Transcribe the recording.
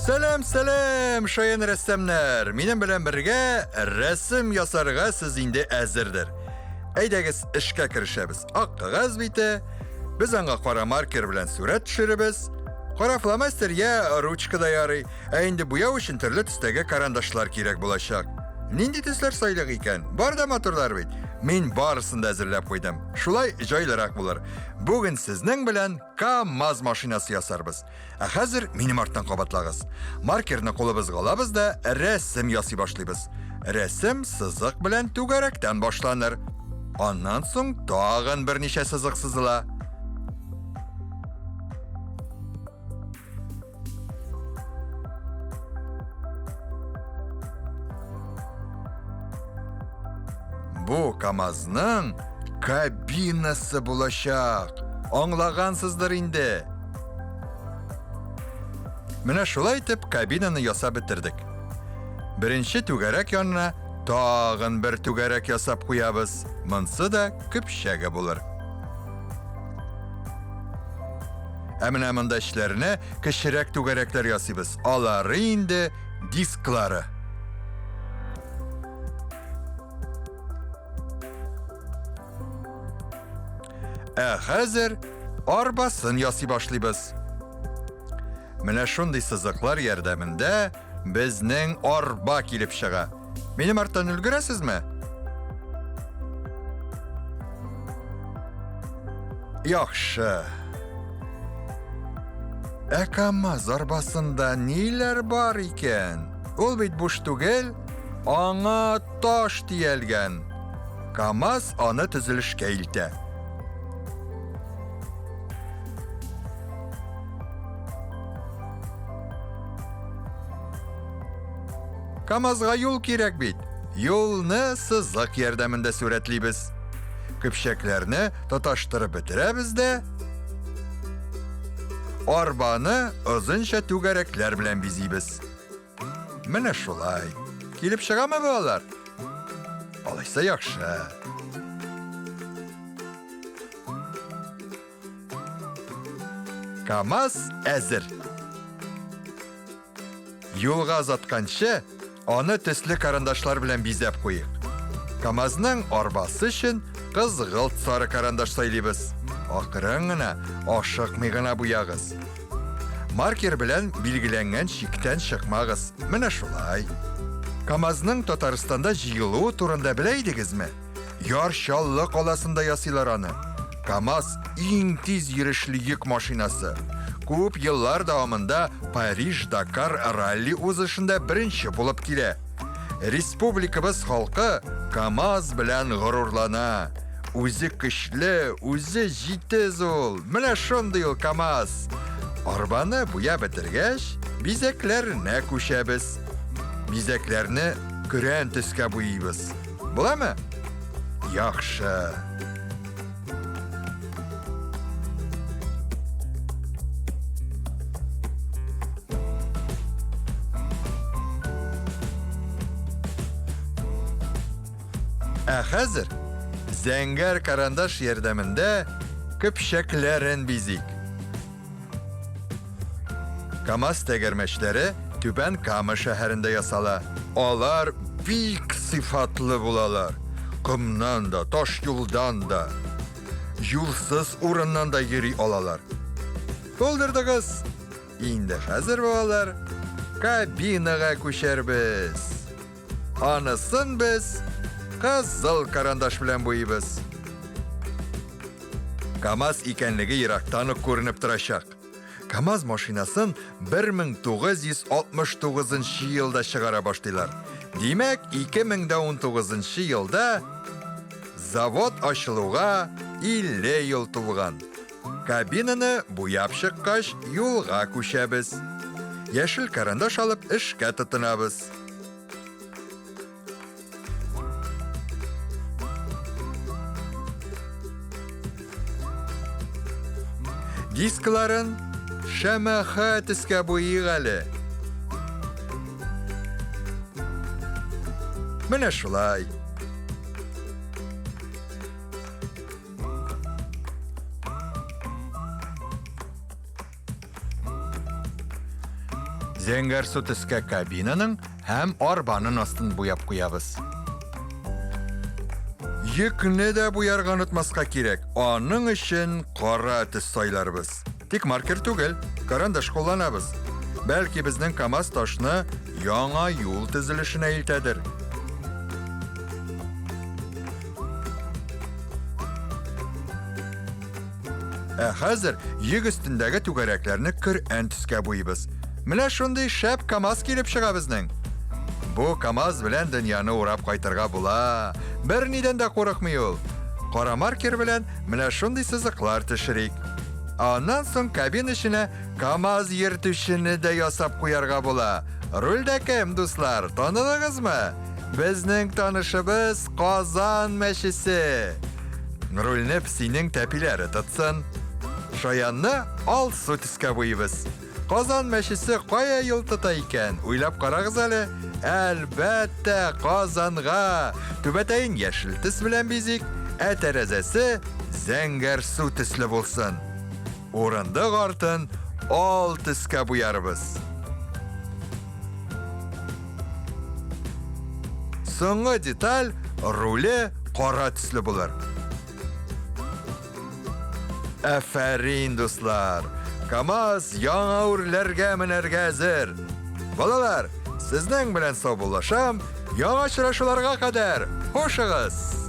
Selam, şayan rəssamlar. Minəm bilən birgə rəsm yasarığa siz indi əzirdir. Əydəgiz işkə kirişəbiz. Aq qağaz biti. Biz anqa qara marker bilən surət düşürübiz. Qara flamaster ya ruçka da yarı. Indi bu yav üçün türlü tüstəgə karandaşlar kirək bulaşaq. Nindi tüslər saylıq ikən. Bar da motorlar bit. Min barısında əzirləb qoydum. Şulay jaylaraq bulur. Bugün sizning bilan KAMAZ maşinası yasarbız. Hazır minim artdan qabatlağız. Markerini qolubuzga olabız da rəsm yasay başlayız. Rəsm sızıq bilan tugarakdan başlanır. Ondan soң tağın bir neçə sızıq sızıla. Bu KAMAZ'ның kabinası bulaşaq. Anlağansızdır indi. Mine şulay etip kabinanı yasa bitirdik. Birinci tügerek yanına tağın bir tügerek yasap koyabız. Mınsı da küpşege bulur. Əmin-əmində işlerine kişirek tügerekler yasıyız. Aları indi diskları. Hazır arbasın yasay başlayız. Mine şunday sızıqlar yerdəmində bizning arba kilib çığa. Benim artdan ülgürəsizmi? Yaxşı. KAMAZ arbasında neler var iken? Ol bit boş tugel, ana taş diyelgen. KAMAZ ana tüzülüşke iltə. KAMAZ'a yol kirek bit. Yolunu sızıq yerdəmində surətliybiz. Küpşəklərini tutaştırıb bitirəbiz də arbanı uzunca tügəreklər bilən biziybiz. Mine şulay. Kilib çığa mı bağlar? Alaysa yaxşı. KAMAZ əzir. Yolga azatqancha onu tüslü karandaşlar bilen bizep koyuq. KAMAZ'ның arbası için qızğılт sarı karandaş saylıyız. Akırıngına, aşıqmığına buyağız. Marker bilen bilgilengen şikten çıkmağız. Mine şulay. KAMAZ'ның Tataristanda jiyılığı turunda bileydigizmi? Yarşallı qolasında yasıylar anı. KAMAZ en tiz yürüşlü yük maşinası. Көп yıllar davamında Parij-Dakar ralli uzışında birinci bulup kile. Respublikabız halkı KAMAZ bilen gururlana. Uzi kışlı, uzi jitez ol. Mine şunday KAMAZ. Arbanı buya bitirgeç, bizeklerine kuşabiz. Bizeklerini küren tüske buyuybiz. Bula mı? Yaxşı. Hazır zəngər karandaş yerdəmində küpşəklərin bizik. KAMAZ təgərməçləri Tübən Kama şəhərində yasala. Onlar büyük sıfatlı bulalar. Qımdan da, taş yoldan da, yolsuz urundan da yeri olalar. Doldurdunuz. İndi hazır bulalar. Kabinaga köşərbiz. Anısın biz qızıl karandaş bilen buyuybiz. KAMAZ ikenligi yiraktan ko'rinib turacaq. KAMAZ maşinasın 1969 yılda çıgara başlaylar. Demek 2019 yılda zavod açılığa 50 yıl tuğan. Kabinini buyap çıkkaş yolga köşəbiz. Yeşil karandaş alıp işke tutunabız. Diskların şəməxə tiskə buyuq əli. Mine şulay. Зәңгәр су төскә кабинаның һәм арбаның астын буяп куябыз. Йөкне дә буярга онытмаска кирәк. Аның өчен кара төс сайларбыз. Тик маркер түгел, карандаш кулланабыз. Бәлки безнең КамАЗ ташны яңа юл төзелешенә илтәдер. Хәзер йөк өстендәге түгәрәкләрне Коръән төскә буйбыз. Менә шундый шәп КамАЗ килеп чыга безнең. Бу КамАЗ белән дөньяны урап кайтырга була. Бер нидән дә курыкмый ул. Кара маркер белән менә шундый сызыклар төшерик. Аннан соң кабин эченә КамАЗ йөртүчене дә ясап куярга була. Рульдә кем, дуслар, таныдыгызмы? Безнең танышыбыз Казан мәчесе. Рульне псинең тәпиләре тотсын. Шаянны алсу төскә буйбыз. Казан мәчесе кая юл тота икән? Уйлап карагыз әле. Әлбәттә, Казанга. Түбәтәен яшел төс белән бизик, ә тәрәзәсе зәңгәр су төсле булсын. Урындык артын ал төскә буярбыз. Соңгы деталь руле кара төсле булыр. Әфәрин, дуслар! КамАЗ яңа үрләргә менәргә әзер. Балалар, сезнең белән саубуллашам, яңа очрашуларга кадәр. Хушыгыз!